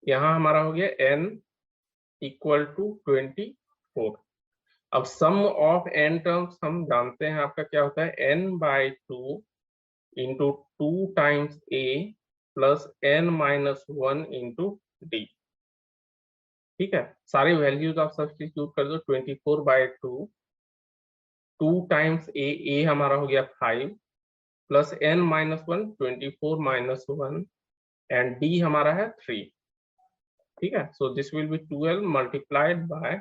यहाँ हमारा हो गया n इक्वल टू 24। अब सम ऑफ n टर्म्स हम जानते हैं आपका क्या होता है, n/2 into 2 times a plus n-1 into d। ठीक है, सारी वैल्यूज आप सब्स्टिट्यूट कर दो। 24/2, 2 टाइम्स a हमारा हो गया 5 प्लस n-1, 24-1 एंड d हमारा है 3। ठीक है, सो this will B 12 multiplied by,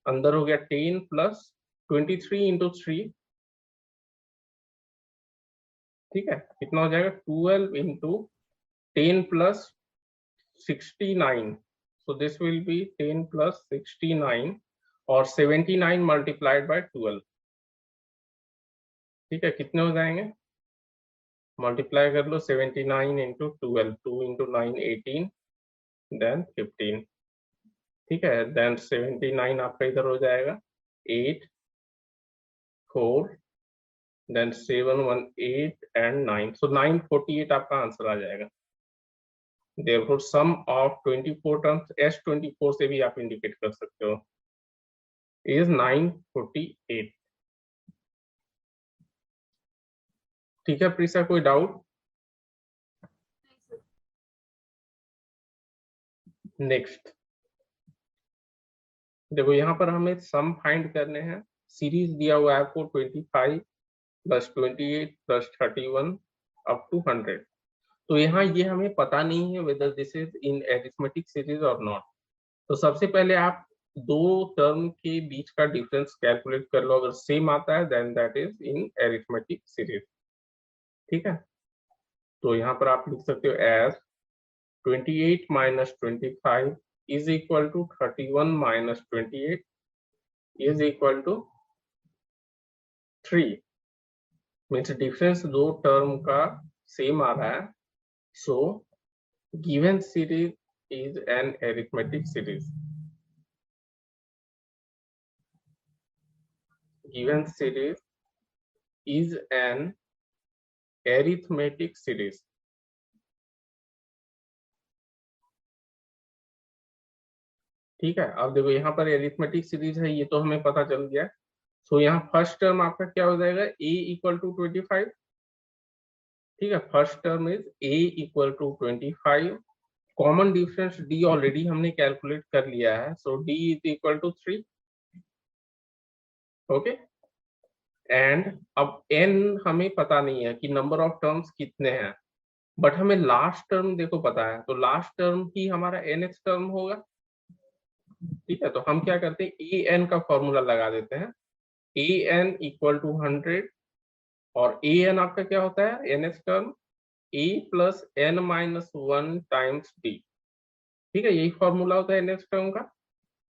अंदर हो गया 10 प्लस 23 इंटू 3। ठीक है, कितना हो जाएगा 12 into 10 plus 69। So this will B 10 plus 69 और 79 मल्टीप्लाइड बाय 12। ठीक है, कितने हो जाएंगे, मल्टीप्लाई कर लो 79 इंटू 12, 2 इंटू 9 18 देन 15। ठीक है, देन 79 आपका इधर हो जाएगा 8 4 देन 7 1 8 एंड 9, सो 948 आपका आंसर आ जाएगा। Therefore some of 24 terms, S24 से भी आप इंडिकेट कर सकते हो, इज 948। ठीक है प्रीसा, कोई डाउट? नेक्स्ट देखो, यहाँ पर हमें सम फाइंड करने हैं। सीरीज दिया हुआ है आपको 25 प्लस 28 प्लस 31 अप टू 100। तो यहाँ ये हमें पता नहीं है whether this is in arithmetic series और नॉट। तो सबसे पहले आप दो टर्म के बीच का डिफरेंस कैलकुलेट कर लो, अगर सेम आता है then that is in arithmetic series. ठीक है, तो यहाँ पर आप लिख सकते हो as 28 minus 25 is equal to 31 minus 28 is equal to 3। Means difference दो टर्म का सेम आ रहा है, so given series is an arithmetic series. Given series is an arithmetic series. ठीक है, अब देखो यहाँ पर एरिथमेटिक सीरीज है, ये तो हमें पता चल गया। सो यहाँ फर्स्ट टर्म आपका क्या हो जाएगा, a इक्वल टू 25। ठीक है, first term is a equal to 25। Common difference d already हमने कैलकुलेट कर लिया है, so d is equal to 3। Okay, and अब n हमें पता नहीं है कि नंबर ऑफ टर्म्स कितने हैं, बट हमें लास्ट टर्म देखो पता है, तो लास्ट टर्म ही हमारा nth टर्म होगा। ठीक है, तो हम क्या करते हैं, ए एन का फॉर्मूला लगा देते हैं, ए एन इक्वल टू 100, और ए एन आपका क्या होता है, nth term a plus n-1 times d। ठीक है, यही फॉर्मूला होता है nth टर्म का,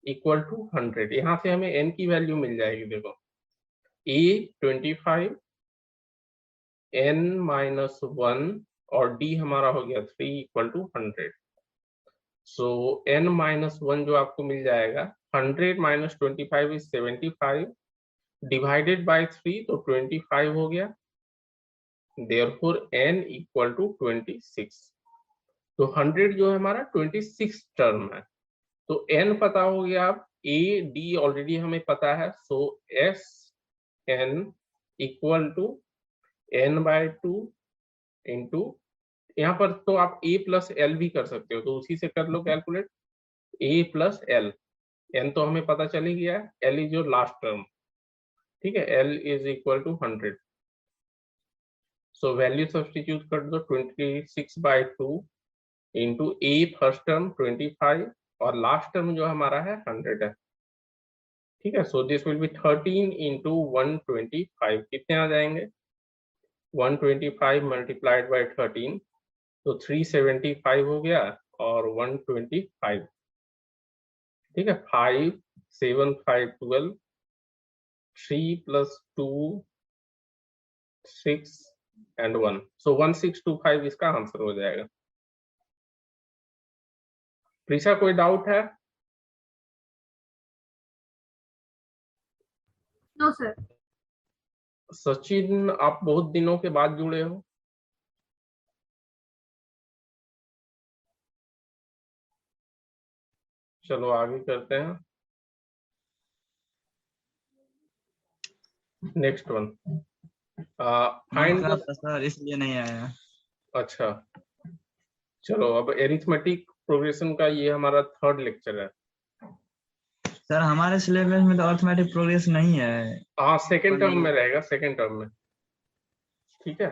इक्वल टू 100। यहाँ से हमें n की वैल्यू मिल जाएगी, देखो a 25 n-1 और d हमारा हो गया 3 इक्वल टू 100। सो n-1 जो आपको मिल जाएगा, 100 माइनस 25 इज 75 डिवाइडेड बाय 3, तो 25 हो गया। Therefore n equal to 26। तो 100 जो है हमारा 26 टर्म है। तो n पता हो गया, आप a d ऑलरेडी हमें पता है, so s n equal to n/2 into, यहाँ पर तो आप a प्लस एल भी कर सकते हो, तो उसी से कर लो calculate, a plus L. n तो हमें पता चल ही गया है, l is your last term. ठीक है, l is equal to 100। So value substitute कर दो, 26/2 इंटू a फर्स्ट टर्म 25 और लास्ट टर्म जो हमारा है 100 है। ठीक है, सो दिस विल बी 13 इंटू 125। कितने आ जाएंगे, 125 मल्टीप्लाइड बाई 13, तो 375 हो गया और 125। ठीक है, 5 7 5 12, 3 प्लस 2 6 एंड 1, सो 1625 इसका आंसर हो जाएगा। प्रीशा, कोई डाउट है? No sir. सचिन, आप बहुत दिनों के बाद जुड़े हो। चलो आगे करते हैं। नेक्स्ट वन, नहीं फाइंड सर, द। सर इसलिए नहीं आया। अच्छा, चलो अब एरिथमेटिक प्रोग्रेशन का ये हमारा थर्ड लेक्चर है। सर हमारे सिलेबस में तो अर्थमेटिक प्रोग्रेस नहीं है। हाँ, सेकेंड अपन टर्म में रहेगा, सेकेंड टर्म में। ठीक है,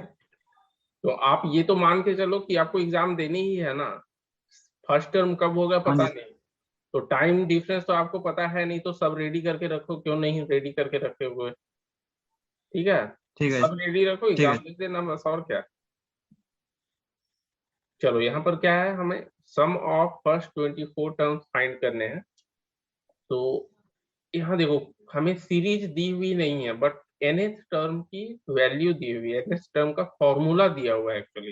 तो आप ये तो मान के चलो कि आपको एग्जाम देनी ही है ना। फर्स्ट टर्म कब होगा हाँ पता जी। नहीं, तो टाइम डिफरेंस तो आपको पता है नहीं, तो सब रेडी करके रखो, क्यों नहीं रेडी करके रखे हुए। ठीक है, ठीक है। सब रेडी रखो, ठीक एग्जाम है। दे देना बस, और क्या। चलो यहाँ पर क्या है, हमें सम ऑफ फर्स्ट 24 टर्म्स फाइंड करने हैं। तो यहाँ देखो, हमें सीरीज दी हुई नहीं है, बट nth टर्म की वैल्यू दी हुई है, nth टर्म का फॉर्मूला दिया हुआ है एक्चुअली।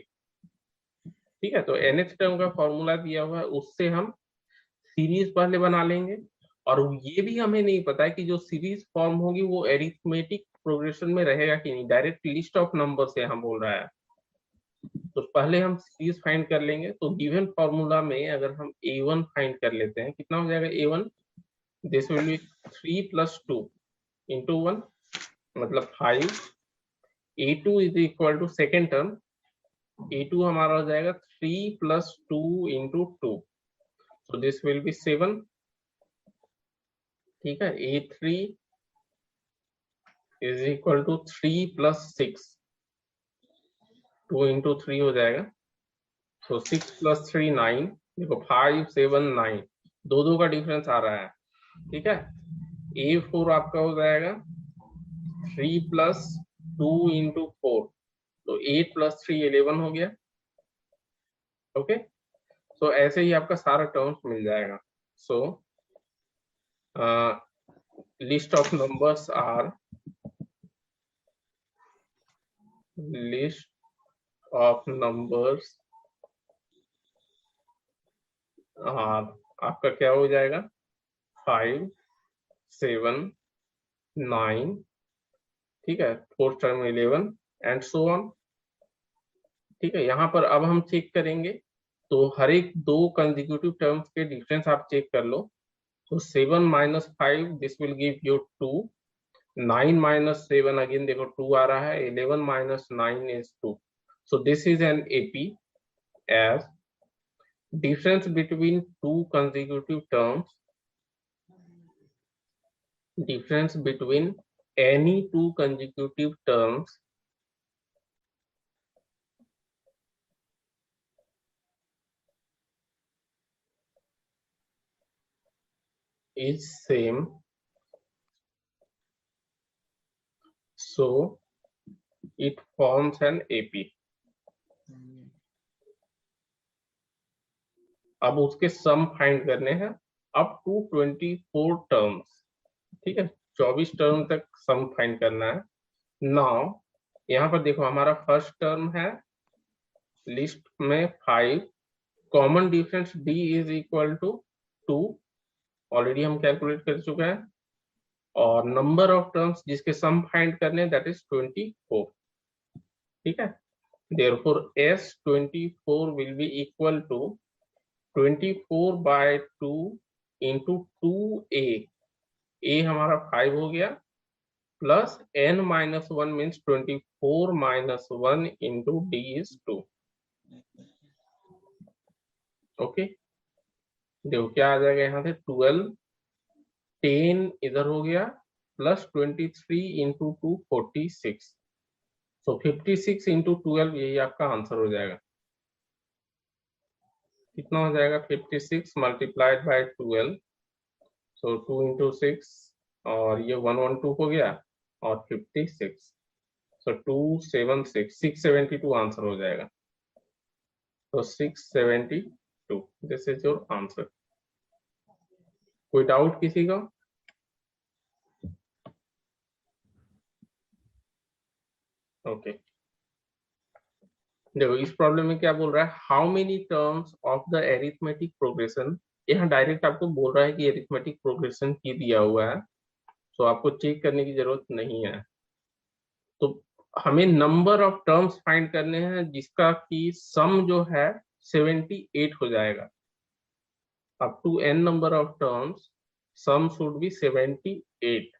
ठीक है, तो nth टर्म का फॉर्मूला दिया हुआ है, उससे हम सीरीज पहले बना लेंगे। और ये भी हमें नहीं पता है कि जो सीरीज फॉर्म होगी वो एरिथमेटिक प्रोग्रेशन में रहेगा कि नहीं, डायरेक्ट लिस्ट ऑफ नंबर से हम बोल रहा है। तो पहले हम सीरीज फाइंड कर लेंगे। तो गिवन फॉर्मूला में अगर हम a1 फाइंड कर लेते हैं, कितना हो जाएगा a1, this will B 3 + 2 into 1, मतलब 5। a2 is equal to second term, a2 हमारा हो जाएगा 3 + 2 into 2, so this will be 7। ठीक है, a3 is equal to 3 + 6, 2 into 3 हो जाएगा, सो 6 + 3 9। देखो 5 7 9, दो दो का डिफरेंस आ रहा है। ठीक है, a4 आपका हो जाएगा 3 + 2 इंटू 4, तो 8 + 3 11 हो गया। ओके, सो ऐसे ही आपका सारा टर्म्स मिल जाएगा। So list of numbers are, list of numbers are, आपका क्या हो जाएगा 5 7 9। ठीक है, fourth term 11 and so on. ठीक है, यहाँ पर अब हम चेक करेंगे, तो हर एक दो कंसेक्यूटिव टर्म्स के डिफरेंस आप चेक कर लो। तो 7 - 5 this will give you 2, 9 - 7 again देखो 2 आ रहा है, 11 - 9 is 2। So this is an AP as difference between two consecutive terms, difference between any two consecutive terms is same, so it forms an AP। अब उसके सम find करने हैं up to 24 terms. ठीक है, 24 term तक सम फाइंड करना है। Now यहाँ पर देखो, हमारा फर्स्ट टर्म है लिस्ट में 5, common difference D is equal to 2, already हम कैलकुलेट कर चुके हैं। और नंबर ऑफ टर्म्स जिसके सम फाइंड करने, दैट इज 24। ठीक है, therefore S24 will be equal to 24/2 into 2a, a हमारा 5 हो गया, plus n-1 means 24 - 1 into d is 2। Okay, देखो क्या आ जाएगा यहाँ से 12, 10 इधर हो गया, प्लस 23 इंटू 2 46, सो 56 इंटू 12, यही आपका आंसर हो जाएगा। कितना हो जाएगा 56 मल्टीप्लाइड बाय 12, सो 2 इंटू 6, और ये 112 हो गया, और 56, सो 276, 672 आंसर हो जाएगा। तो 672, दिस इज योर आंसर। कोई डाउट किसी का? ओके, देखो इस प्रॉब्लम में क्या बोल रहा है, how many terms of the arithmetic progression. यहाँ डायरेक्ट आपको बोल रहा है कि एरिथमेटिक प्रोग्रेशन की दिया हुआ है, तो आपको चेक करने की जरूरत नहीं है। तो हमें नंबर ऑफ टर्म्स फाइंड करने हैं जिसका की सम जो है 78 हो जाएगा। up to n number of terms, sum should be 78.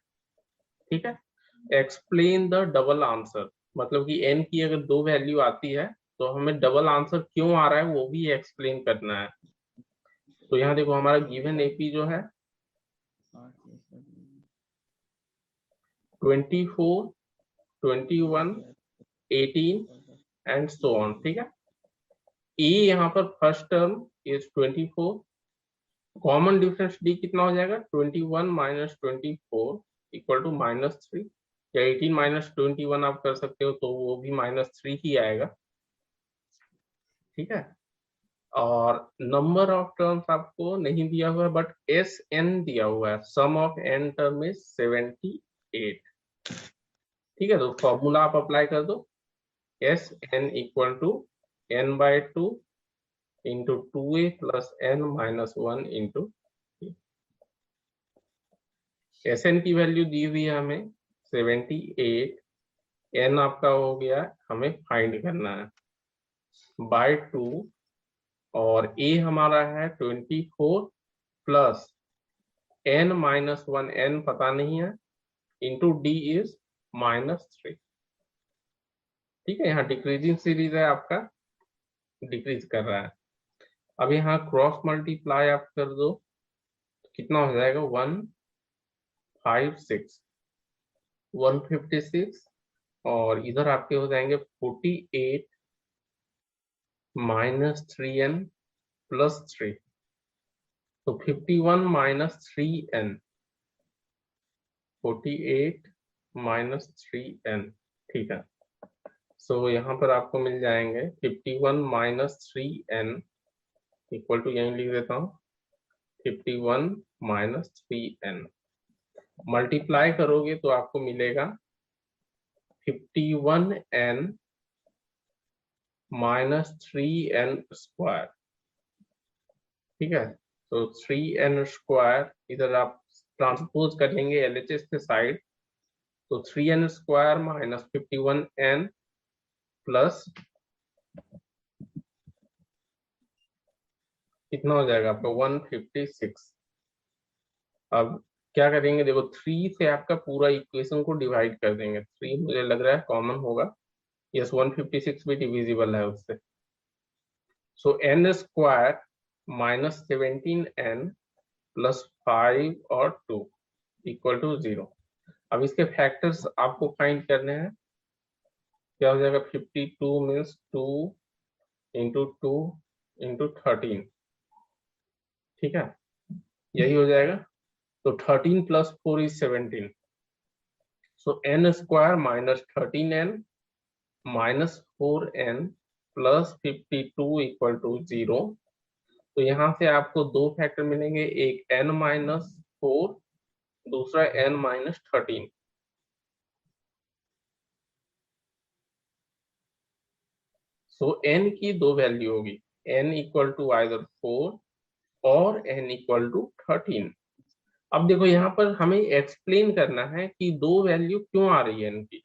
ठीक है, एक्सप्लेन द डबल आंसर, मतलब कि n की अगर 2 वैल्यू आती है तो हमें डबल आंसर क्यों आ रहा है वो भी एक्सप्लेन करना है। तो यहाँ देखो हमारा गिवन एपी जो है 24, 21, 18 एंड सो ऑन। ठीक है, ए यहाँ पर first term is 24, common difference D कितना हो जाएगा 21 माइनस 24 इक्वल टू -3, या 18 माइनस 21 आप कर सकते हो तो वो भी -3 ही आएगा। ठीक है, और नंबर ऑफ टर्म्स आपको नहीं दिया हुआ है बट एस एन दिया हुआ है, sum of n term is 78। ठीक है, तो फॉर्मूला आप अप्लाई कर दो, S n equal to n/2 into 2a plus n-1 into S n की वैल्यू दी हुई है हमें 78, n आपका हो गया हमें फाइंड करना है बाय 2, और a हमारा है 24 प्लस n-1, n पता नहीं है, इंटू d इज -3। ठीक है, यहाँ डिक्रीजिंग सीरीज है आपका, डिक्रीज कर रहा है। अब यहाँ क्रॉस मल्टीप्लाई आप कर दो, कितना हो जाएगा 156, 156, और इधर आपके हो जाएंगे 48 -3n प्लस 3, तो 51 -3n, 48 -3n। ठीक है, सो यहाँ पर आपको मिल जाएंगे 51 -3n इक्वल टू, यहीं लिख देता हूँ 51 -3n, मल्टीप्लाई करोगे तो आपको मिलेगा 51n -3n स्क्वायर। ठीक है, तो 3n स्क्वायर इधर आप ट्रांसपोज कर लेंगे LHS के साइड, तो 3n square minus 51n plus कितना हो जाएगा आपका 156। अब क्या करेंगे, देखो 3 से आपका पूरा इक्वेशन को डिवाइड कर देंगे, 3 मुझे लग रहा है कॉमन होगा, यस 156 भी डिविजिबल है उससे, सो n square minus 17n plus 5 और 2 इक्वल टू 0। अब इसके फैक्टर्स आपको फाइंड करने हैं, क्या हो जाएगा 52 मीन्स 2 इंटू 2 इंटू 13। ठीक है, यही हो जाएगा, तो 13 plus 4 is 17, so n square minus 13n minus 4n plus 52 equal to 0। तो यहाँ से आपको दो फैक्टर मिलेंगे, एक n-4, दूसरा n-13। सो n की दो वैल्यू होगी, n इक्वल टू आइदर 4 और n इक्वल टू 13। अब देखो यहाँ पर हमें एक्सप्लेन करना है कि दो वैल्यू क्यों आ रही है n की।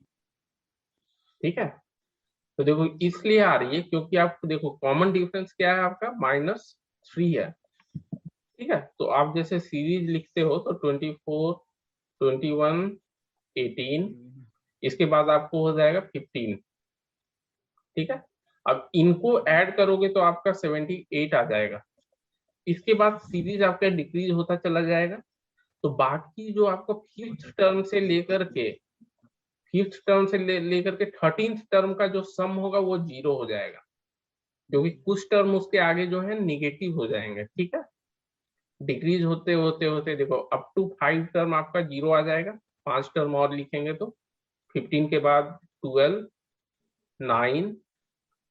ठीक है, तो देखो इसलिए आ रही है क्योंकि आप देखो कॉमन डिफरेंस क्या है आपका -3 है। ठीक है, तो आप जैसे सीरीज लिखते हो तो 24, 21, 18, इसके बाद आपको हो जाएगा 15। ठीक है, अब इनको ऐड करोगे तो आपका 78 आ जाएगा, इसके बाद सीरीज आपका डिक्रीज होता चला जाएगा, तो बाकी जो आपको फिफ्थ टर्म से लेकर के 13th टर्म का जो सम होगा वो 0 हो जाएगा, क्योंकि कुछ टर्म उसके आगे जो है निगेटिव हो जाएंगे। ठीक है, डिक्रीज होते होते होते देखो अप टू 5 टर्म आपका 0 आ जाएगा, 5 टर्म और लिखेंगे तो 15 के बाद 12, 9,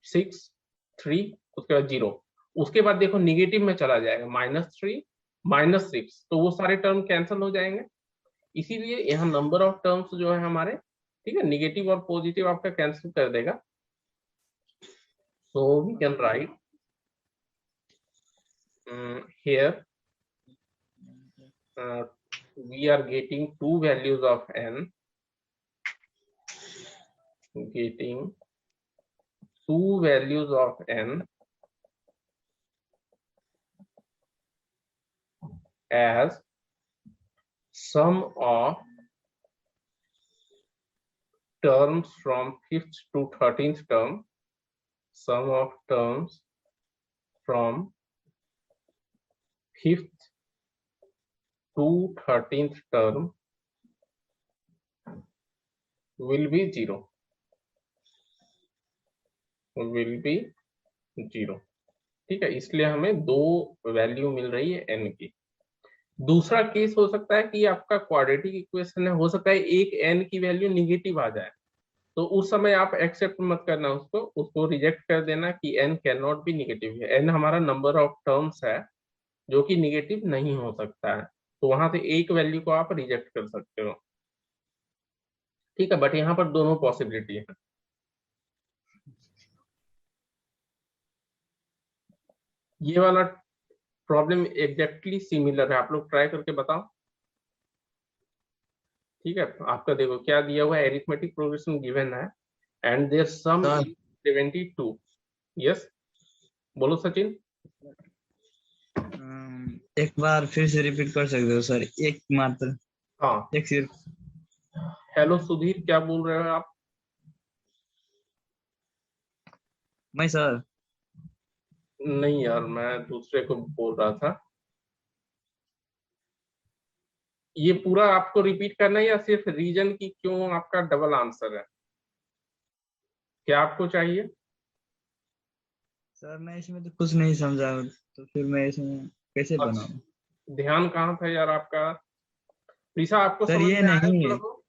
6, 3, उसके बाद 0, उसके बाद देखो निगेटिव में चला जाएगा -3, -6, तो वो सारे टर्म कैंसिल हो जाएंगे, इसीलिए यहाँ नंबर ऑफ टर्म्स जो है हमारे, ठीक है, निगेटिव और पॉजिटिव आपका कैंसिल कर देगा। So we can write here we are getting two values of n, getting two values of n as sum of terms from 5th to 13th term, sum of terms from 5th to 13th term will be 0, will be 0। ठीक है, इसलिए हमें दो value मिल रही है n की। दूसरा case हो सकता है कि आपका क्वाड्रेटिक इक्वेशन है, हो सकता है एक n की वैल्यू निगेटिव आ जाए, तो उस समय आप एक्सेप्ट मत करना, उसको रिजेक्ट कर देना कि n can not be negative है। n हमारा नंबर ऑफ टर्म्स है जो कि निगेटिव नहीं हो सकता है, तो वहां से एक वैल्यू को आप रिजेक्ट कर सकते हो। ठीक है, बट यहाँ पर दोनों पॉसिबिलिटी है। ये वाला प्रॉब्लम एग्जैक्टली सिमिलर है, आप लोग ट्राई करके बताओ। ठीक है, आपका देखो क्या दिया हुआ है, एरिथमेटिक प्रोग्रेशन गिवन है and their sum is 72। Yes, बोलो सचिन। एक बार फिर से रिपीट कर सकते हो सर, एक मात्र, हाँ, एक सिर्फ। हेलो सुधीर, क्या बोल रहे हो आप? मैं सर, नहीं यार, मैं दूसरे को बोल रहा था। ये पूरा आपको रिपीट करना है या सिर्फ रीजन की क्यों आपका डबल आंसर है, क्या आपको चाहिए? सर मैं इसमें तो कुछ नहीं समझा, तो फिर मैं इसमें कैसे बनाऊं? अच्छा, ध्यान कहाँ था यार आपका? प्रीसा, आपको सर समझ ये में आया नहीं। थोड़ा बहुत?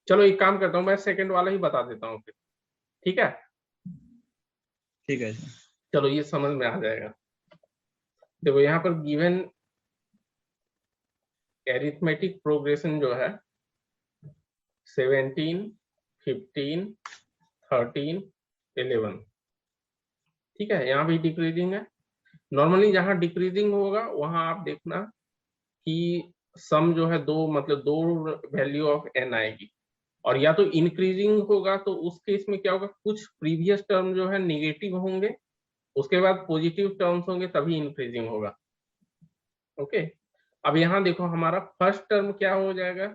चलो एक काम करता हूँ, मैं सेकंड वाला ही बता देता हूँ फिर। ठीक है, ठीक है सर। चलो ये समझ में आ जाएगा। देखो यहाँ पर गिवन एरिथमेटिक प्रोग्रेशन जो है 17, 15, 13, 11। ठीक है, यहाँ भी डिक्रीजिंग है। नॉर्मली जहाँ डिक्रीजिंग होगा वहां आप देखना कि सम जो है दो, मतलब दो वैल्यू ऑफ n आएगी, और या तो इंक्रीजिंग होगा तो उस केस में क्या होगा, कुछ प्रीवियस टर्म जो है निगेटिव होंगे, उसके बाद पॉजिटिव टर्म्स होंगे, तभी इंक्रीजिंग होगा। ओके, अब यहाँ देखो हमारा फर्स्ट टर्म क्या हो जाएगा,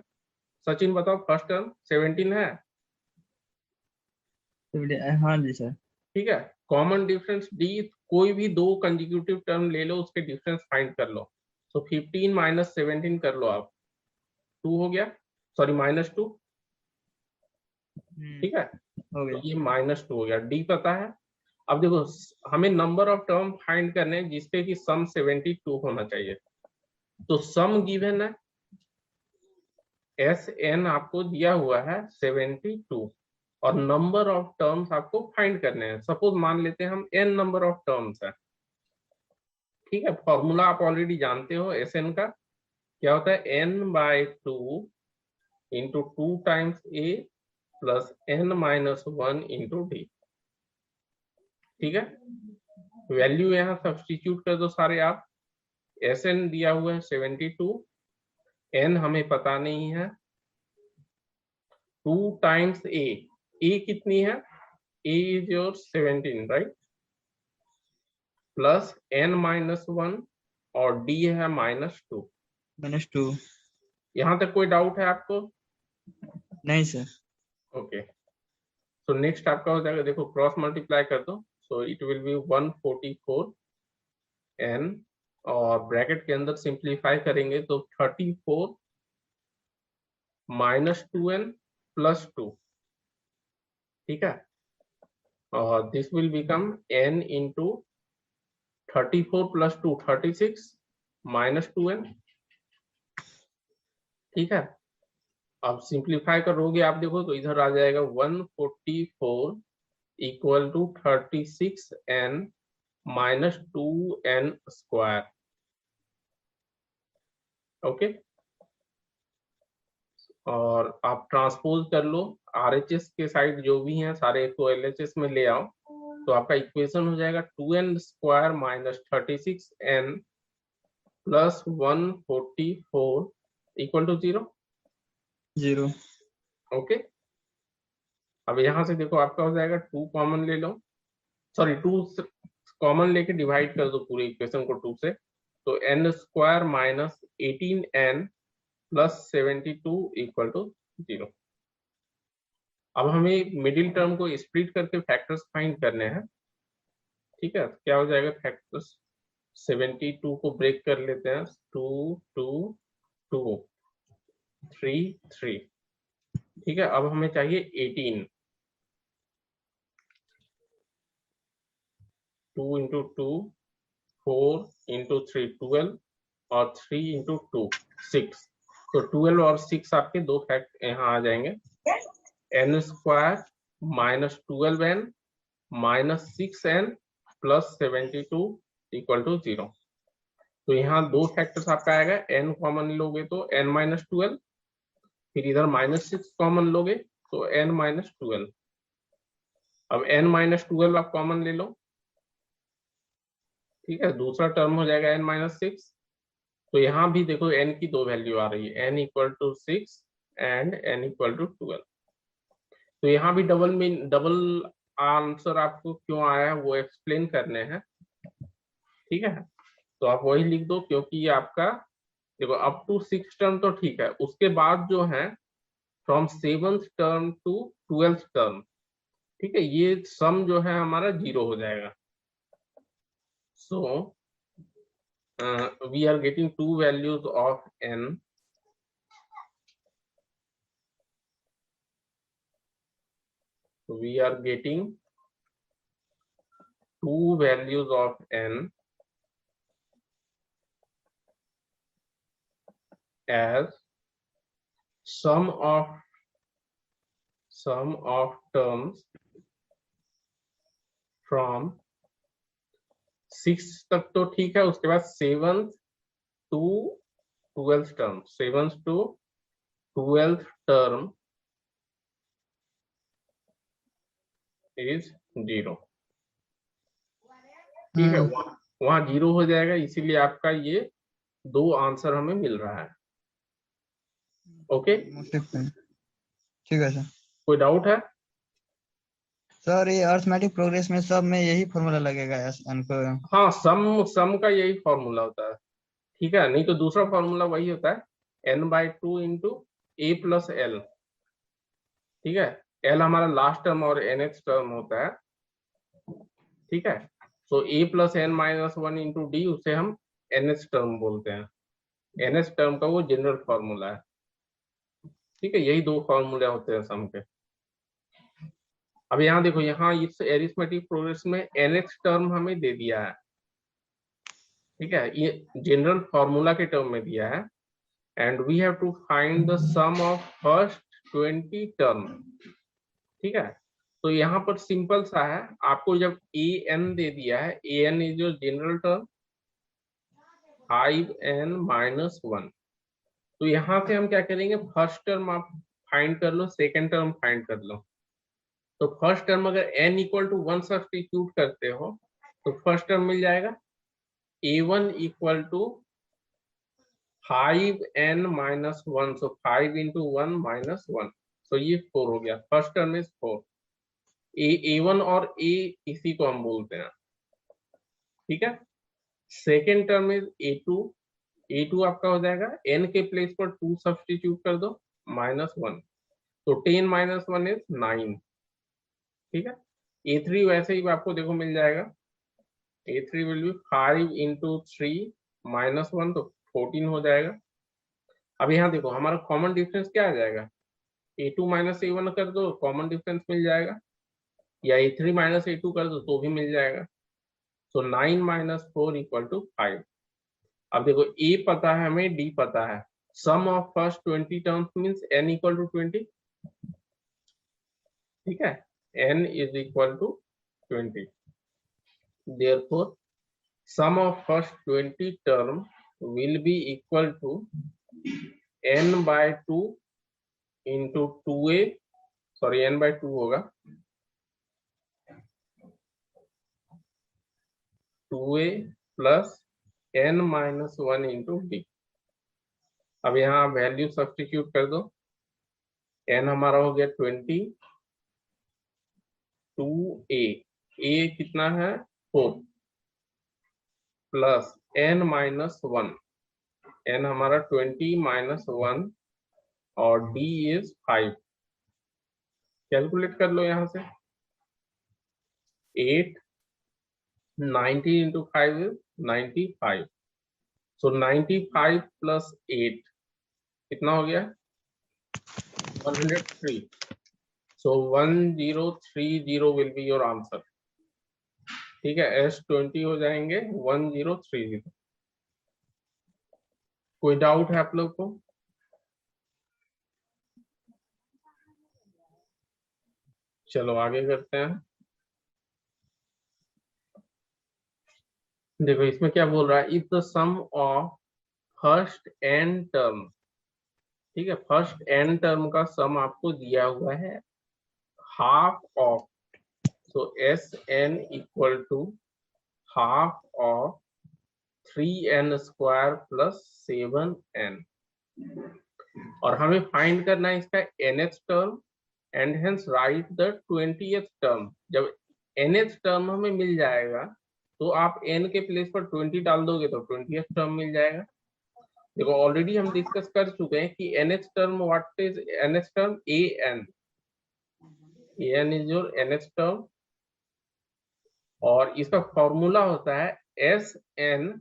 सचिन बताओ, फर्स्ट टर्म 17 है। हाँ जी सर। ठीक है, कॉमन डिफरेंस डी, कोई भी दो कंजिक्यूटिव टर्म ले लो, उसके डिफरेंस फाइंड कर लो। सो 15 माइनस 17 कर लो आप, 2 हो गया, सॉरी -2। ठीक है, हो तो गया। ये -2 हो गया, डी पता है। अब देखो हमें नंबर ऑफ टर्म फाइंड करने हैं जिसपे कि सम 72 होना चाहिए, तो सम गिवन है एस एन आपको दिया हुआ है 72, और नंबर ऑफ टर्म्स आपको फाइंड करने हैं। सपोज मान लेते हैं हम n नंबर ऑफ टर्म्स है। ठीक है, फॉर्मूला आप ऑलरेडी जानते हो एस एन का, क्या होता है, n/2 into 2 times a plus n-1 into D. ठीक है, वैल्यू यहाँ सब्स्टिट्यूट कर दो सारे आप। एस एन दिया हुआ है 72, n हमें पता नहीं है, 2 टाइम्स a कितनी है, a is your 17 right, plus n-1 और d है -2। -2। यहाँ तक कोई डाउट है आपको? नहीं सर। ओके, तो नेक्स्ट आपका हो जाएगा, देखो क्रॉस मल्टीप्लाई कर दो, so it will be 144 n, और ब्रैकेट के अंदर सिंप्लीफाई करेंगे तो 34 -2n प्लस 2। ठीक है, और this will become n into 34 plus 2 36 -2n। ठीक है, अब सिंप्लीफाई करोगे आप देखो तो इधर आ जाएगा 144 equal to 36n -2n square. Okay, और आप ट्रांसपोज कर लो, आरएचएस के साइड जो भी हैं सारे को एलएचएस में ले आओ, तो आपका इक्वेशन हो जाएगा 2n square minus 36n plus 144 equal to 0। 0। Okay, अब यहाँ से देखो आपका हो जाएगा 2 कॉमन ले लो, सॉरी 2 कॉमन लेके डिवाइड कर दो पूरे इक्वेशन को 2 से, तो n square minus 18n plus 72 equal to 0। अब हमें मिडिल टर्म को स्प्लिट करके फैक्टर्स फाइंड करने हैं। ठीक है, क्या हो जाएगा फैक्टर्स, 72 को ब्रेक कर लेते हैं, 2 2 2 3 3। ठीक है, अब हमें चाहिए 18, 2 इंटू 2 4 इंटू 3 12 और 3 इंटू 2 6। तो 12 और 6 आपके दो फैक्ट यहाँ आ जाएंगे, n square minus 12n minus 6n plus 72 equal to 0। तो यहाँ दो फैक्टर्स आपका आएगा, n कॉमन लोगे तो n माइनस 12, फिर इधर माइनस 6 कॉमन लोगे तो n माइनस 12। अब n माइनस 12 आप कॉमन ले लो। ठीक है, दूसरा टर्म हो जाएगा n माइनस 6। तो यहाँ भी देखो n की दो वैल्यू आ रही है, n equal to 6 and n equal to 12। तो यहाँ भी डबल आंसर आपको क्यों आया है वो एक्सप्लेन करने हैं। ठीक है, तो आप वही लिख दो, क्योंकि ये आपका देखो अप टू 6 टर्म तो ठीक है, उसके बाद जो है from 7th term to 12th term, ठीक है, ये सम जो है हमारा 0 हो जाएगा। So we are getting two values of n, we are getting two values of n as sum of terms from 6 तक तो ठीक है, उसके बाद 7th to 12th term, 7th to 12th term is 0। ठीक है, वहां 0 हो जाएगा, इसीलिए आपका ये दो आंसर हमें मिल रहा है। ओके, ठीक है सर। कोई डाउट है? सर ये अर्थमेटिक प्रोग्रेस में सब में यही फॉर्मूला लगेगा n को? हाँ, सम का यही फॉर्मूला होता है। ठीक है, नहीं तो दूसरा फॉर्मूला वही होता है n/2 इंटू ए प्लस एल। ठीक है, एल हमारा लास्ट टर्म और nth टर्म होता है। ठीक है, तो a plus n minus 1 into D, उसे हम nth टर्म बोलते हैं। nth टर्म का वो जनरल फॉर्मूला है। ठीक है, यही दो फॉर्मूले होते हैं सम के। अब यहाँ देखो, यहाँ इस एरिथमेटिक प्रोग्रेस में nth टर्म हमें दे दिया है। ठीक है, ये जनरल फॉर्मूला के टर्म में दिया है, and we have to find the sum of first 20 term. ठीक है, तो यहाँ पर सिंपल सा है, आपको जब an दे दिया है, an is your general term 5n minus 1। तो यहाँ से हम क्या करेंगे, फर्स्ट टर्म आप फाइंड कर लो, सेकेंड टर्म फाइंड कर लो। तो फर्स्ट टर्म अगर n इक्वल टू 1 सब्स्टिट्यूट करते हो तो फर्स्ट टर्म मिल जाएगा a1 equal to 5n minus 1। So 5 into 1 minus 1, so ये 4 हो गया। First term is 4। a1 और a इसी को हम बोलते हैं। ठीक है, सेकेंड टर्म इज a2 आपका हो जाएगा, n के प्लेस पर 2 सब्स्टिट्यूट कर दो, माइनस 1। तो 10 माइनस 1 इज 9। ठीक है, a3 वैसे ही आपको देखो मिल जाएगा, a3 will be 5 into 3 minus 1, तो 14 हो जाएगा। अब यहाँ देखो हमारा कॉमन डिफरेंस क्या आ जाएगा, a2 माइनस a1 कर दो, कॉमन डिफरेंस मिल जाएगा, या a3 माइनस a2 कर दो तो भी मिल जाएगा। सो 9 माइनस 4 इक्वल टू 5। अब देखो a पता है हमें, d पता है, sum of first 20 terms means n equal to 20। ठीक है, n is equal to 20। therefore sum of first 20 term will be equal to n by 2 into 2a, sorry n by 2 होगा, 2a plus n minus 1 into D. अब यहाँ value substitute कर दो, n हमारा हो गया 20, 2a, a कितना है 4, प्लस n माइनस 1, n हमारा 20 माइनस 1 और d इज 5। कैलकुलेट कर लो यहां से। 8 90 into 5 is 95, so 95 plus 8 कितना हो गया? 103, so 1030 will be your answer। ठीक है, S20 हो जाएंगे 1030। कोई डाउट है आप लोग को? चलो आगे करते हैं। देखो इसमें क्या बोल रहा है, if the sum of first n term, ठीक है, फर्स्ट एन टर्म का सम आपको दिया हुआ है half of, so S n equal to half of 3n square plus 7n, और हमें फाइंड करना है इसका nth term and hence write the 20th term. जब nth टर्म हमें मिल जाएगा तो आप n के प्लेस पर 20 डाल दोगे तो 20th टर्म मिल जाएगा। देखो ऑलरेडी हम डिस्कस कर चुके हैं कि nth term, what is nth term? an is your nth term, और इसका फॉर्मूला होता है S n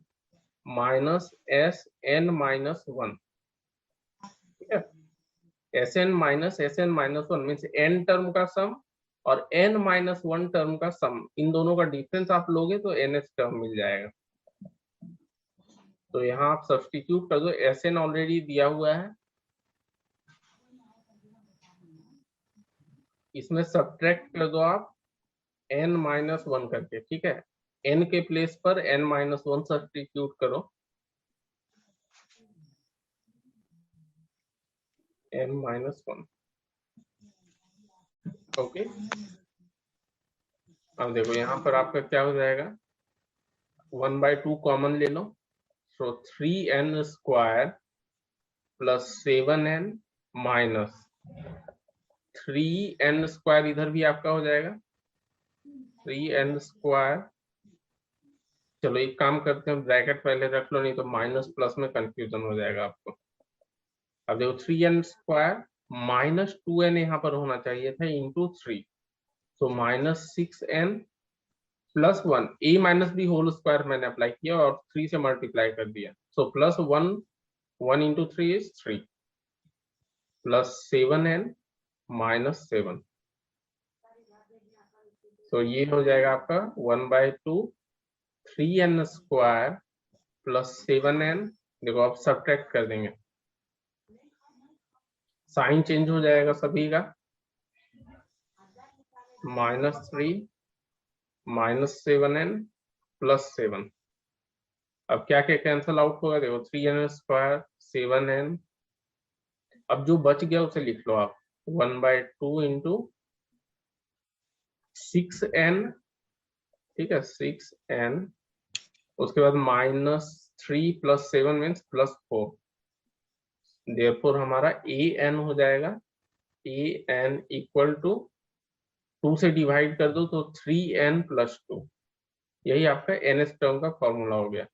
minus S n minus 1। ठीक है, S n minus one means n term का सम और एन माइनस 1 टर्म का सम, इन दोनों का डिफरेंस आप लोगे तो एनएच टर्म मिल जाएगा। तो यहाँ आप सब्स्टिट्यूट कर दो, एस एन ऑलरेडी दिया हुआ है, इसमें सब्ट्रैक्ट कर दो आप एन माइनस 1 करके। ठीक है, एन के प्लेस पर एन माइनस 1 सब्स्टिट्यूट करो, एन माइनस 1। ओके, अब देखो यहाँ पर आपका क्या हो जाएगा, 1/2 कॉमन ले लो, सो 3n square plus 7n minus 3n square, इधर भी आपका हो जाएगा 3n स्क्वायर। चलो एक काम करते हैं, ब्रैकेट पहले रख लो, नहीं तो माइनस प्लस में कंफ्यूजन हो जाएगा आपको। अब देखो 3n स्क्वायर माइनस 2n यहाँ पर होना चाहिए था इंटू 3, तो minus 6n plus 1, a minus B whole square मैंने अप्लाई किया और 3 से मल्टीप्लाई कर दिया, so plus 1 into 3 is 3 plus 7n minus 7, तो ये हो जाएगा आपका 1/2 3n स्क्वायर प्लस 7n। देखो आप सब्ट्रैक्ट कर देंगे, साइन चेंज हो जाएगा सभी का, -3 -7n प्लस 7। अब क्या क्या कैंसल आउट होगा, देखो 3n स्क्वायर 7n, अब जो बच गया उसे लिख लो आप 1/2 इंटू 6n, ठीक है 6n, उसके बाद -3 प्लस 7 मीन्स प्लस 4, देयरफॉर हमारा an हो जाएगा, an इक्वल टू 2 से डिवाइड कर दो तो 3n प्लस 2, यही आपका nth टर्म का फॉर्मूला हो गया,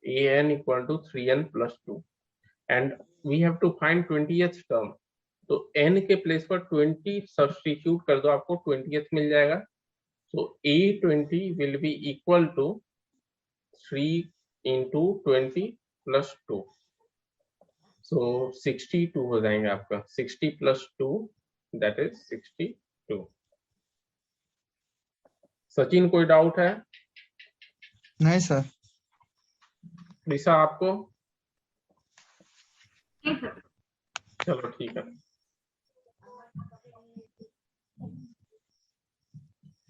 an equal to 3n plus 2, and we have to find 20th term, तो n के प्लेस पर 20 सब्स्टिट्यूट कर दो, आपको 20th मिल जाएगा, so a20 will be equal to 3 into 20 plus 2, so 62 हो जाएंगे आपका, 60 plus 2 that is 62। सचिन कोई डाउट है? नहीं सर। दिशा आपको? चलो ठीक है,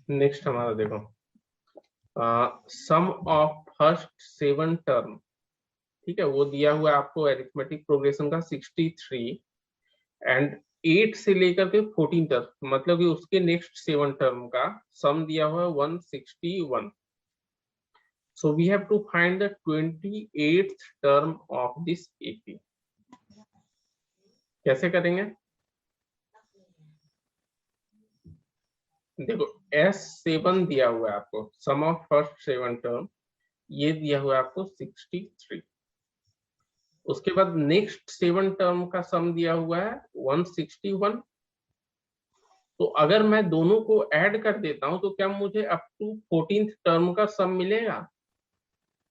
नेक्स्ट हमारा देखो, सम ऑफ फर्स्ट 7 टर्म, ठीक है, वो दिया हुआ है आपको अरिथमेटिक प्रोग्रेशन का 63, एंड 8 से लेकर के 14 टर्म, मतलब कि उसके नेक्स्ट 7 टर्म का सम दिया हुआ है 161, so we have to find the 28th term of this AP। कैसे करेंगे? देखो S7 दिया हुआ है आपको, सम ऑफ फर्स्ट 7 टर्म, ये दिया हुआ है आपको 63। उसके बाद नेक्स्ट 7 टर्म का सम दिया हुआ है 161। तो अगर मैं दोनों को ऐड कर देता हूं तो क्या मुझे अप टू 14th टर्म का सम मिलेगा?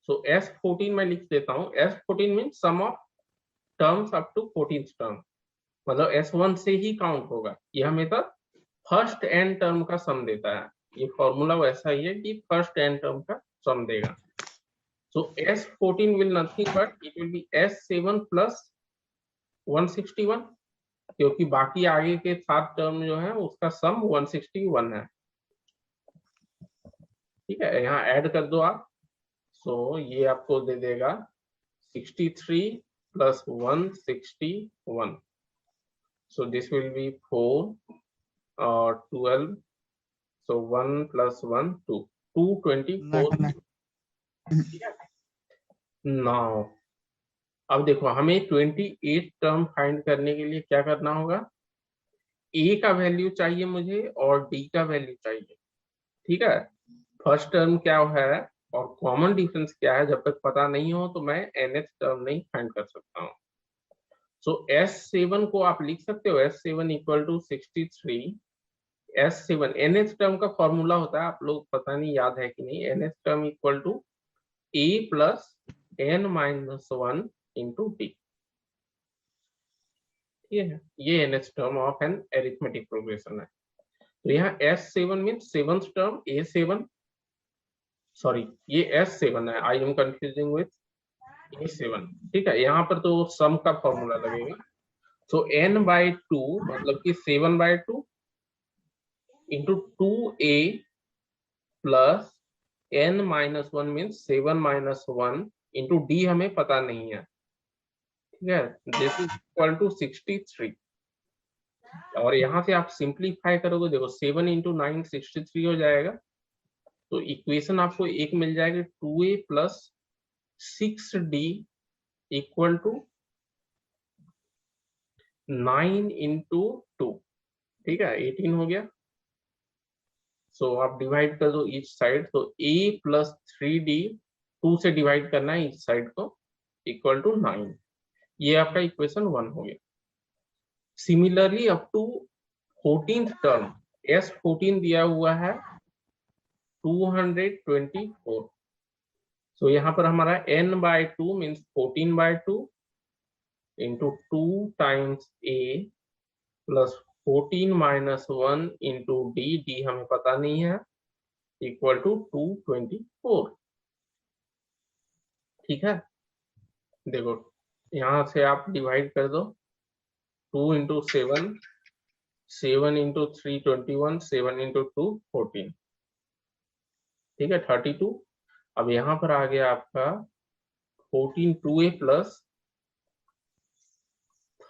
सो S14 मैं लिख देता हूं, S14 mean sum of terms up to 14th term, मतलब S1 से ही काउंट होगा। यह मेथड फर्स्ट एन टर्म का सम देता है। ये फॉर्मूला वैसा ही है कि फर्स्ट एन टर्म का सम देगा। सो S14 will nothing but it will be S7 plus 161, क्योंकि बाकी आगे के 7 टर्म जो है उसका सम 161 है। ठीक है, यहाँ ऐड कर दो आप। सो ये आपको दे देगा 63 plus 161। So this will B 4 और 12। सो 1 प्लस 1 2, 224। नाउ अब देखो, हमें 28 टर्म फाइंड करने के लिए क्या करना होगा? ए का वैल्यू चाहिए मुझे और डी का वैल्यू चाहिए। ठीक है, फर्स्ट टर्म क्या है और कॉमन डिफरेंस क्या है, जब तक पता नहीं हो तो मैं nth टर्म नहीं फाइंड कर सकता हूँ। सो S7 को आप लिख सकते हो, S7 equal to 63। S7 nth term का फॉर्मूला होता है, आप लोग पता नहीं याद है कि नहीं, nth term equal to a plus n minus 1 into d. ये nth term of an arithmetic progression है। तो यहाँ S7 mean seventh term A7, sorry ये S7 है, I am confusing with A7। ठीक है, यहाँ पर तो सम का फॉर्मूला लगेगा। सो n/2 मतलब कि 7/2 into 2a plus n minus 1 mean 7 minus 1 into D हमें पता नहीं है। ठीक है, दिस इज इक्वल टू 63। और यहाँ से आप सिंप्लीफाई करोगे, देखो 7 इंटू 9 63 हो जाएगा। तो इक्वेशन आपको एक मिल जाएगी 2a plus 6d equal to 9 into 2। ठीक है, 18 हो गया। सो आप डिवाइड कर दो ईच साइड, तो a प्लस 3d 2 से डिवाइड करना है ईच साइड को, इक्वल टू 9। ये आपका इक्वेशन 1 हो गया। Similarly up to 14th term S14 दिया हुआ है 224। सो यहाँ पर हमारा n/2 means 14/2 into 2 times a plus 14 minus 1 into D हमें पता नहीं है, इक्वल टू 224। ठीक है, देखो यहाँ से आप डिवाइड कर दो, 2 इंटू 7, 7 इंटू 3 21, 7 इंटू 2 14। ठीक है, 32। अब यहाँ पर आ गया आपका 14 2a plus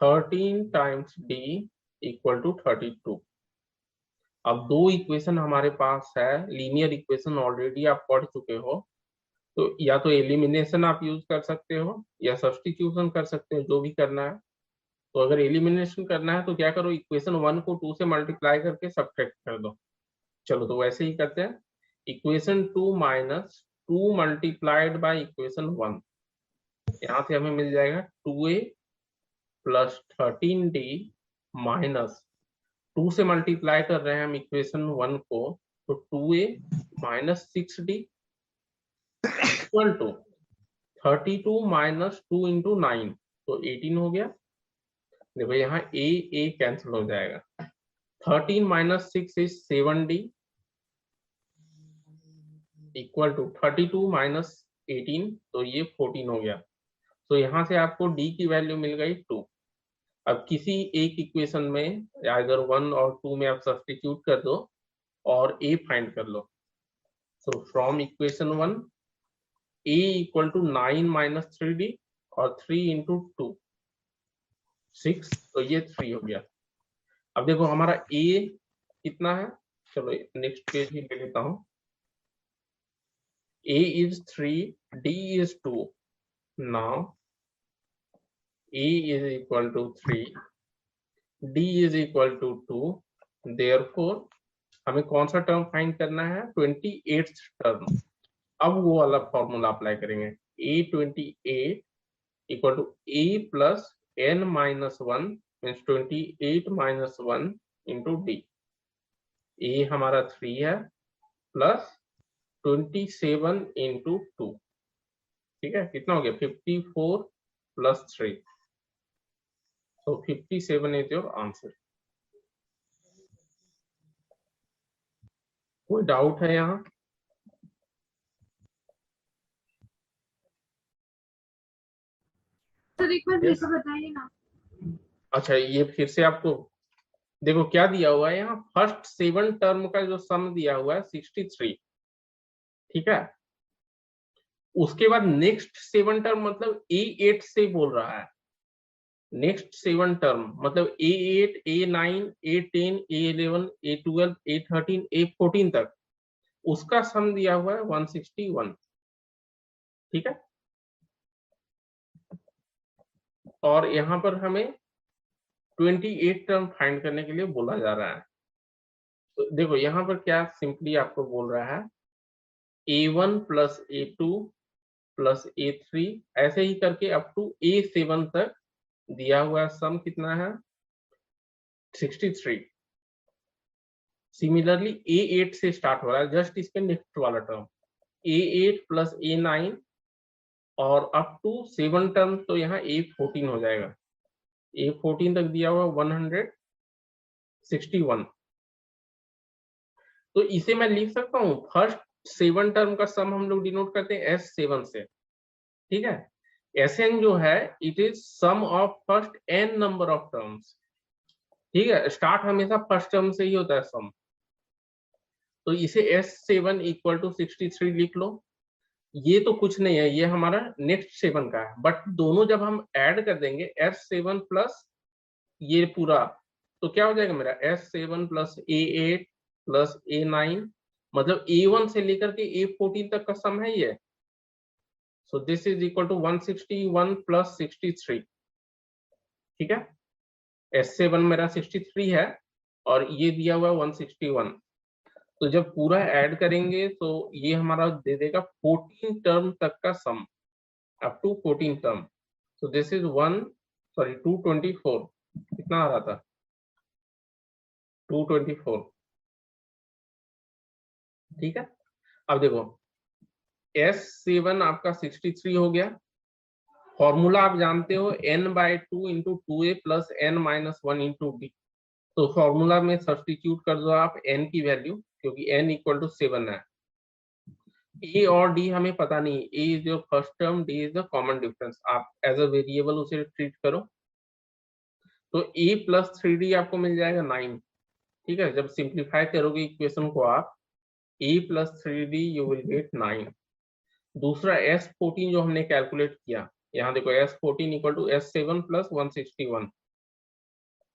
13 times d equal to 32। अब दो इक्वेशन हमारे पास है, लीनियर इक्वेशन ऑलरेडी आप पढ़ चुके हो, तो या तो एलिमिनेशन आप यूज कर सकते हो या सब्स्टिट्यूशन कर सकते हो, जो भी करना है। तो अगर एलिमिनेशन करना है तो क्या करो, इक्वेशन 1 को 2 से मल्टीप्लाई करके सब्ट्रैक्ट कर दो। चलो तो वैसे ही करते हैं। Equation 2 minus 2 multiplied by equation 1, यहाँ से हमें मिल जाएगा 2a प्लस 13d माइनस 2 से मल्टीप्लाई कर रहे हैं हम इक्वेशन 1 को, तो 2a minus 6d equal to 32 minus 2 into 9, तो 18 हो गया। देखो यहाँ a कैंसिल हो जाएगा। 13 minus 6 is 7d equal to 32 minus 18, तो ये 14 हो गया। तो यहाँ से आपको d की वैल्यू मिल गई 2। अब किसी एक इक्वेशन में अगर 1 और 2 में आप सब्स्टिट्यूट कर दो और a फाइंड कर लो। So from equation 1 a equal to 9 minus 3d और 3 इंटू 2 6, तो ये 3 हो गया। अब देखो हमारा a कितना है, चलो नेक्स्ट पेज ही ले लेता हूँ। a is 3, d is 2. Now a is equal to 3, d is equal to 2. Therefore हमें कौन सा टर्म फाइंड करना है, 28th टर्म। अब वो वाला फॉर्मूला अप्लाई करेंगे, A28 equal to A plus n minus 1 means 28 minus 1 into D। A हमारा 3 है प्लस 27 इंटू 2, ठीक है, कितना हो गया 54 प्लस 3, तो 57 इज योर आंसर। कोई डाउट है यहाँ? सर एक बार Yes. फिर से बताइए ना। अच्छा, ये फिर से आपको देखो क्या दिया हुआ है यहाँ, फर्स्ट 7 टर्म का जो सम दिया हुआ है 63, ठीक है। उसके बाद नेक्स्ट 7 टर्म मतलब A8 से बोल रहा है, नेक्स्ट 7 टर्म मतलब A8, A9, A10, A11, A12, A13, A14 तक, उसका सम दिया हुआ है 161, ठीक है। और यहाँ पर हमें 28 टर्म फाइंड करने के लिए बोला जा रहा है। तो देखो यहाँ पर क्या सिंपली आपको बोल रहा है, A1 plus A2 plus A3 ऐसे ही करके अप टू A7 तक दिया हुआ सम कितना है 63। सिमिलरली A8 से स्टार्ट हो रहा है, जस्ट इसके नेक्स्ट वाला टर्म A8 प्लस A9 और अप टू 7 टर्म, तो यहाँ A14 हो जाएगा। A14 तक दिया हुआ 161। तो इसे मैं लिख सकता हूँ, फर्स्ट 7 टर्म का सम हम लोग डिनोट करते हैं S7 से, ठीक है। Sn जो है it is sum of first n number of terms, ठीक है। स्टार्ट हमेशा फर्स्ट टर्म से ही होता है सम, तो इसे S7 इक्वल टू 63 लिख लो। ये तो कुछ नहीं है, ये हमारा नेक्स्ट 7 का है, बट दोनों जब हम ऐड कर देंगे S7 प्लस ये पूरा, तो क्या हो जाएगा मेरा S7 plus A8 plus A9, मतलब A1 से लेकर के A14 तक का सम है ये। So this is equal to 161 plus 63, ठीक है। S7 मेरा 63 है और ये दिया हुआ 161, तो जब पूरा ऐड करेंगे तो ये हमारा दे देगा 14 टर्म तक का sum, up to 14 term. So this is 224, कितना आ रहा था 224, ठीक है। अब देखो S7 आपका 63 हो गया, फॉर्मूला आप जानते हो n/2 into 2a plus n minus 1 into D. तो फॉर्मूला में सब्स्टिट्यूट कर दो आप n की वैल्यू, क्योंकि n इक्वल टू 7 है। a और d हमें पता नहीं, a is your first term, d is the common difference, आप एज अ वेरिएबल उसे ट्रीट करो। तो a प्लस 3d आपको मिल जाएगा 9, ठीक है। जब सिंप्लीफाई करोगे इक्वेशन को आप, a plus 3d you will get 9। दूसरा S14 जो हमने कैलकुलेट किया, यहाँ देखो S14 equal to S7 plus 161,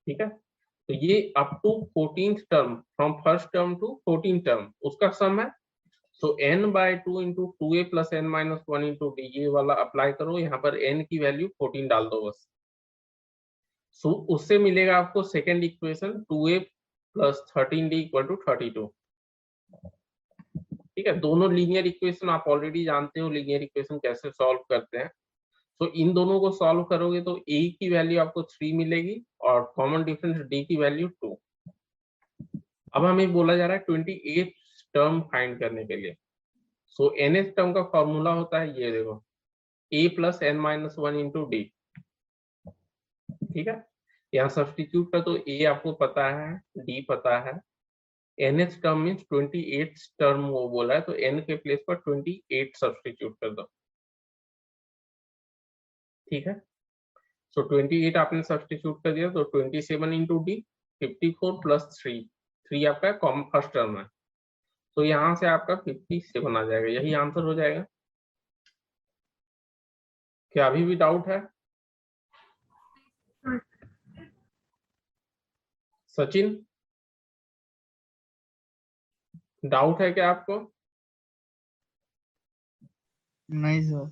ठीक है। तो ये up to 14th term, from first term to 14th term, उसका सम है। So n/2 into 2a plus n minus 1 into d, ये वाला अप्लाई करो, यहाँ पर n की वैल्यू 14 डाल दो बस। सो उससे मिलेगा आपको second equation 2a plus 13d equal to 32, ठीक है। दोनों लीनियर इक्वेशन आप ऑलरेडी जानते हो, लीनियर इक्वेशन कैसे सॉल्व करते हैं। तो इन दोनों को सॉल्व करोगे तो a की वैल्यू आपको 3 मिलेगी और कॉमन डिफरेंस d की वैल्यू 2। अब हमें बोला जा रहा है 28 टर्म फाइंड करने के लिए। सो nth टर्म का फॉर्मूला होता है ये देखो, a plus n minus 1 into D, ठीक है। यहाँ सब्स्टिट्यूट कर तो a आपको पता है, d पता है, nth टर्म मीन्स 28 टर्म वो बोला है, तो n के प्लेस पर 28 सब्स्टिट्यूट कर दो, ठीक है। सो 28 आपने सब्स्टिट्यूट कर दिया, तो 27 इंटू डी, 54 प्लस 3 आपका कॉमन फर्स्ट टर्म है, तो यहाँ से आपका 57 आ जाएगा, यही आंसर हो जाएगा। क्या अभी भी डाउट है सचिन? डाउट है क्या आपको? नहीं सर।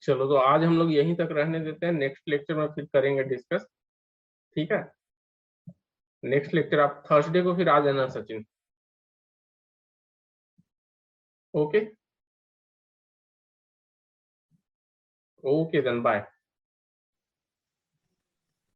चलो तो आज हम लोग यहीं तक रहने देते हैं, नेक्स्ट लेक्चर में फिर करेंगे डिस्कस, ठीक है। नेक्स्ट लेक्चर आप थर्सडे को फिर आ जाना Sachin. Okay. Okay, then bye.